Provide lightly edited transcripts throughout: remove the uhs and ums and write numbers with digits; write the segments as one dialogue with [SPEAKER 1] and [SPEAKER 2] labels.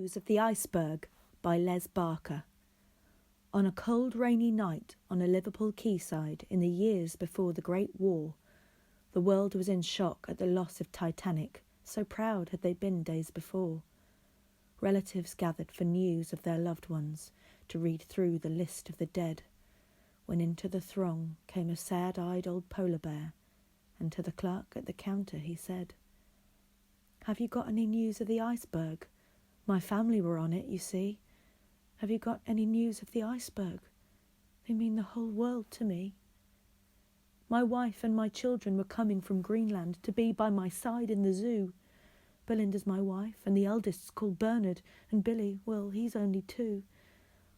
[SPEAKER 1] News of the Iceberg by Les Barker. On a cold rainy night on a Liverpool quayside in the years before the Great War, the world was in shock at the loss of Titanic, so proud had they been days before. Relatives gathered for news of their loved ones, to read through the list of the dead, when into the throng came a sad-eyed old polar bear, and to the clerk at the counter he said, "Have you got any news of the Iceberg? My family were on it, you see. Have you got any news of the Iceberg? They mean the whole world to me. My wife and my children were coming from Greenland to be by my side in the zoo. Belinda's my wife, and the eldest's called Bernard, and Billy, well, he's only 2.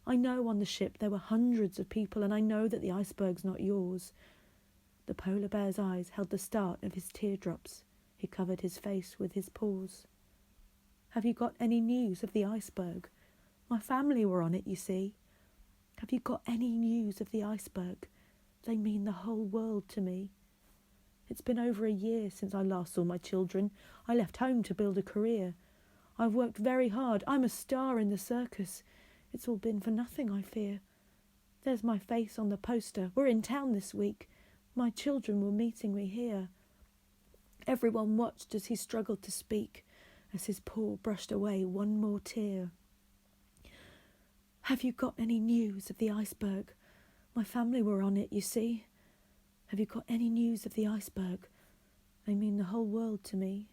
[SPEAKER 1] I know on the ship there were hundreds of people, and I know that the Iceberg's not yours." The polar bear's eyes held the start of his teardrops. He covered his face with his paws. "Have you got any news of the Iceberg? My family were on it, you see. Have you got any news of the Iceberg? They mean the whole world to me. It's been over a year since I last saw my children. I left home to build a career. I've worked very hard. I'm a star in the circus. It's all been for nothing, I fear. There's my face on the poster. We're in town this week. My children were meeting me here." Everyone watched as he struggled to speak, as his paw brushed away one more tear. "Have you got any news of the Iceberg? My family were on it, you see. Have you got any news of the Iceberg? They mean the whole world to me."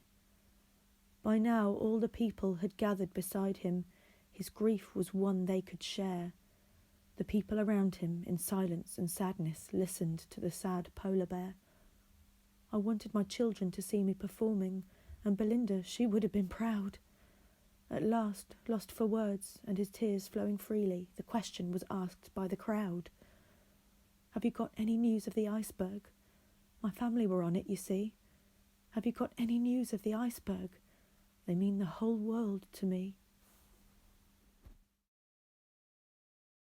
[SPEAKER 1] By now all the people had gathered beside him. His grief was one they could share. The people around him, in silence and sadness, listened to the sad polar bear. "I wanted my children to see me performing, and Belinda, she would have been proud." At last, lost for words and his tears flowing freely, the question was asked by the crowd. "Have you got any news of the Iceberg? My family were on it, you see. Have you got any news of the Iceberg? They mean the whole world to me."